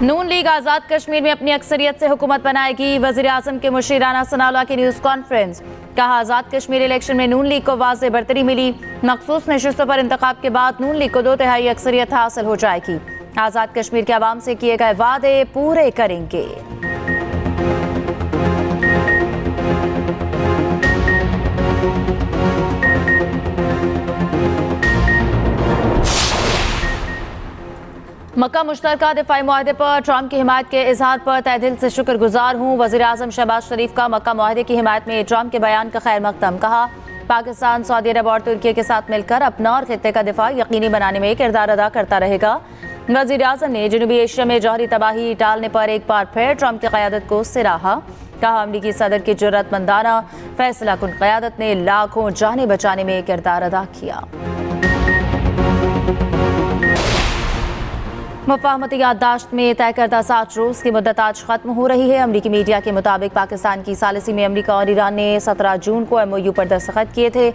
नून league Azad Kashmir में अपनी अक्सरियत से हुकूमत बनाएगी। वज़ीर आज़म के मुशीर राना सनाउल्लाह की न्यूज़ कॉन्फ्रेंस। कहा, आज़ाद कश्मीर इलेक्शन में नून लीग को वाज़ेह बरतरी मिली। मखसूस नशिस्तों पर इंतखाब के बाद नून लीग को 2/3 अक्सरियत हासिल हो जाएगी। आज़ाद कश्मीर के अवाम से किए गए वादे पूरे करेंगे। मक्का मुश्तरका दिफाई मुआहदे पर ट्रंप की हिमायत के इजहार पर तहे दिल से शुक्रगुजार हूँ। वज़ीर आज़म शहबाज शरीफ का मक्का मुआहदे की हिमायत में ट्रंप के बयान का खैर मकदम। कहा, पाकिस्तान सऊदी अरब और तुर्की के साथ मिलकर अपना और खित्ते का दिफा यकीनी बनाने में किरदार अदा करता रहेगा। वज़ीर आज़म ने जनूबी एशिया में जौहरी तबाही टालने पर एक बार फिर ट्रंप की क़यादत को सराहा। कहा, अमरीकी सदर की जुर्रतमंदाना फैसला कुन क़यादत ने लाखों जानें बचाने में किरदार अदा किया। मुफाहमती याददाश्त में तय करदा 60 रोज़ की मुद्दत आज खत्म हो रही है। अमरीकी मीडिया के मुताबिक पाकिस्तान की सालिसी में अमरीका और ईरान ने 17 जून को MOU पर दस्तखत किए थे।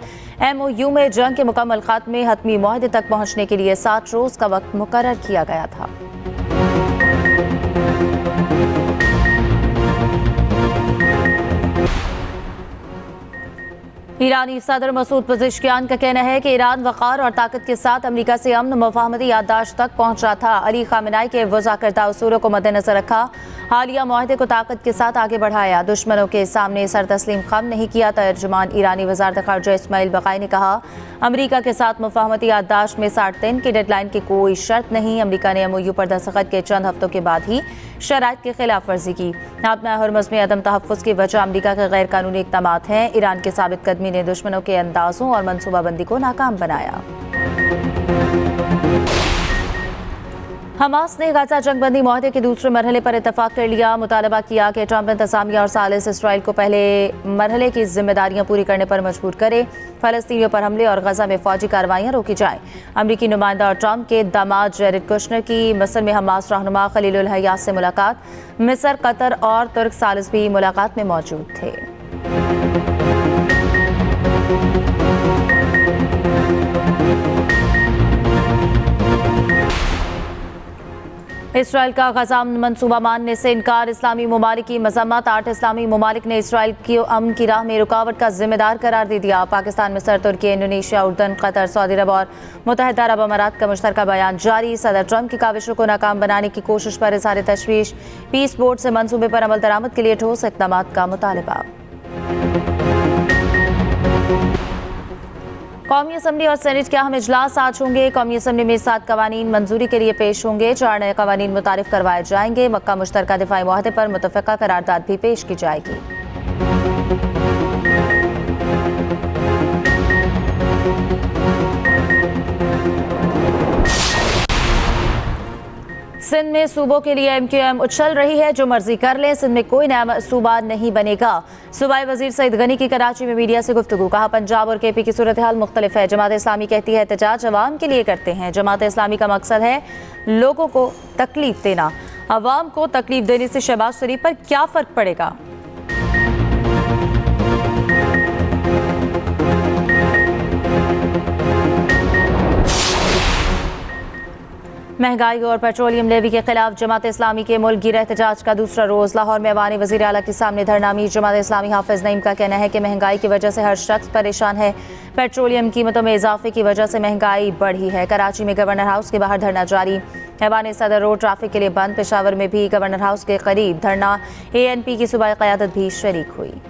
MOU में जंग के मुकम्मल खात्मे में हतमी मुआहदे तक पहुंचने के लिए 60 रोज़ का वक्त मुकर्रर किया गया था। ईरानी सदर मसूद पज़ेश्कियान का कहना है कि ईरान वक़ार और ताकत के साथ अमरीका से अमन मुफाहमती याददाश्त तक पहुंचा था। अली खामेनी के वज़ा करदा उसूलों को मद्देनजर रखा। हालिया मुआहदे को ताकत के साथ आगे बढ़ाया। दुश्मनों के सामने सर तस्लीम खम नहीं किया। तर्जुमान ईरानी वज़ारत ख़ारजा इस्माइल बक़ाई ने कहा, अमरीका के साथ मुफाहमती याददाश्त में 60 दिन की डेडलाइन की कोई शर्त नहीं। अमरीका ने MOU पर दस्तखत के चंद हफ्तों के बाद ही शराइत की खिलाफ वर्जी की। अपना हुर्मुज़ में अदम तहफ़्फ़ुज़ की वजह अमरीका के गैर कानूनी इक़दामात हैं। ईरान के साबित कदमी ने दुश्मनों के अंदाजों और मनसूबाबंदी को नाकाम बनाया। हमास ने गाज़ा जंगबंदी मुआहदे के दूसरे मरहले पर इत्तफाक कर लिया। मुतालबा किया कि ट्रंप इंतज़ामिया और सालिस इसराइल को पहले मरहले की जिम्मेदारियां पूरी करने पर मजबूर करे। फ़लस्तीनियों पर हमले और गज़ा में फ़ौजी कार्रवाइयां रोकी जाएं। अमरीकी नुमाइंदा और ट्रंप के दामाद जेरेड कुशनर की मिस्र में हमास रहनुमा खलीलुल हयात से मुलाकात। मिस्र, कतर और तुर्क सालिस भी मुलाकात में मौजूद थे। इसराइल का गज़ा मनसूबा मानने से इनकार। इस्लामी ममालिक की मजम्मत। 8 इस्लामी ममालिक ने इसराइल की अमन की राह में रुकावट का जिम्मेदार करार दे दिया। पाकिस्तान, मिस्र, तुर्की, इंडोनेशिया, उर्दन, कतर, सऊदी अरब और मुत्तहिदा अरब अमारात का मुश्तरका बयान जारी। सदर ट्रंप की काविशों को नाकाम बनाने की कोशिश पर इज़हार तशवीश। पीस बोर्ड से मनसूबे पर अमल दरामद के लिए ठोस इक़दाम का मुतालबा। कौमी असम्बली और सेनेट के अहम इजलास आज होंगे। कौमी असम्बली में 7 कवानीन मंजूरी के लिए पेश होंगे। 4 नए कवानीन मुतारिफ करवाए जाएंगे। मक्का मुश्तरका दिफाई मुआहदे पर मुतफ़क़ा करारदाद भी पेश की जाएगी। सिंध में सूबों के लिए MQM उछल रही है। जो मर्जी कर लें, सिंध में कोई नया सूबा नहीं बनेगा। सूबाई वजीर सईद गनी की कराची में मीडिया से गुफ्तगू। कहा, पंजाब और KP की सूरत हाल मुख्तलिफ है। जमात इस्लामी कहती है एहतजाज अवाम के लिए करते हैं। जमात इस्लामी का मकसद है लोगों को तकलीफ देना। अवाम को तकलीफ देने से शहबाज शरीफ पर क्या फ़र्क पड़ेगा? महंगाई और पेट्रोलियम लेवी के खिलाफ जमात इस्लामी के मुल्क गिर एहतजाज का दूसरा रोज़। लाहौर में अवानी वज़ीर आला के सामने धरना। मीर जमात इस्लामी हाफिज नईम का कहना है कि महंगाई की वजह से हर शख्स परेशान है। पेट्रोलियम कीमतों में इजाफे की वजह से महंगाई बढ़ी है। कराची में गवर्नर हाउस के बाहर धरना जारी। ऐवान सदर रोड ट्रैफिक के लिए बंद। पेशावर में भी गवर्नर हाउस के करीब धरना। ANP की सूबाई क़यादत भी शरीक हुई।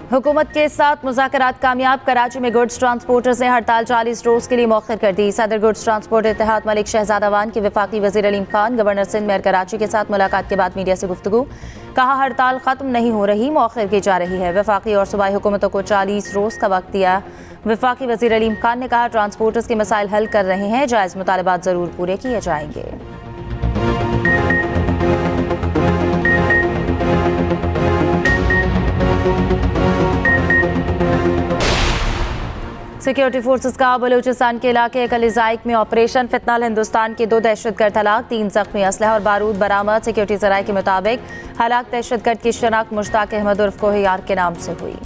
हुकूमत के साथ मुज़ाकरात कामयाब। कराची में गुड्स ट्रांसपोर्टर्स ने हड़ताल 40 रोज़ के लिए मौखर कर दी। सदर गुड्स ट्रांसपोर्ट इत्तेहाद मलिक शहजाद अवान के वफाकी वज़ीर अलीम खान गवर्नर सिंध मेयर कराची के साथ मुलाकात के बाद मीडिया से गुफ्तगू। कहा, हड़ताल ख़त्म नहीं हो रही, मौखर की जा रही है। वफाकी और सूबाई हुकूमतों को 40 रोज़ का वक्त दिया। वफाकी वज़ीर अलीम खान ने कहा, ट्रांसपोर्टर्स के मसाइल हल कर रहे हैं। जायज़ मुतालबात ज़रूर पूरे किए जाएंगे। सिक्योरिटी फोर्सेस का बलूचिस्तान के इलाके कलिजाइक में ऑपरेशन फितनाल हिंदुस्तान के 2 दहशतगर्द हलाक, 3 जख्मी, असलहा और बारूद बरामद। सिक्योरिटी जराये के मुताबिक हलाक दहशतगर्द की शनाख्त मुश्ताक अहमद उर्फ कोहियार के नाम से हुई।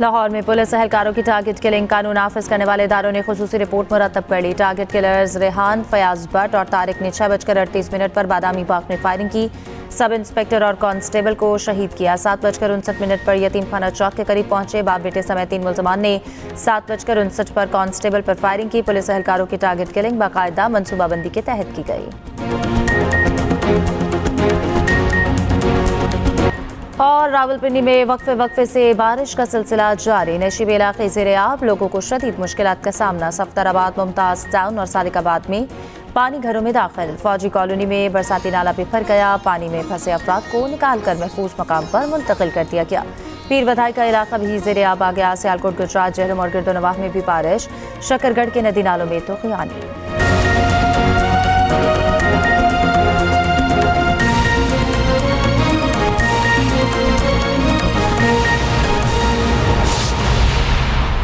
लाहौर में पुलिस एहलकारों की टारगेट किलिंग, कानून नाफिज करने वाले इदारों ने खुसूसी रिपोर्ट मुरतब कर ली। टारगेट किलर्स रेहान, फयाज भट्ट और तारिक ने 6:38 पर बादामी बाग में फायरिंग की। सब इंस्पेक्टर और कांस्टेबल को शहीद किया। 7:59 पर यतीम खाना चौक के करीब पहुंचे बाप बेटे समेत 3 मुलजमान ने 7:59 पर कांस्टेबल पर फायरिंग की। पुलिस एहलकारों की टारगेट किलिंग बाकायदा मनसूबाबंदी के तहत की गई। और रावलपिंडी में वक्फे से बारिश का सिलसिला जारी। नशीब इलाके ज़ेर-ए-आब, लोगों को शदीद मुश्किलात का सामना। सफ्तराबाद, मुमताज टाउन और सादिकाबाद में पानी घरों में दाखिल। फौजी कॉलोनी में बरसाती नाला बिखर गया। पानी में फंसे अफराद को निकाल कर महफूज मकाम पर मुंतकिल कर दिया गया। पीर बधाई का इलाका भी ज़ेर-ए-आब आ गया। सियालकोट, गुजरात, जहलम और गिरदोनवाह में भी बारिश। शकरगढ़ के नदी नालों में तो क़ियानी।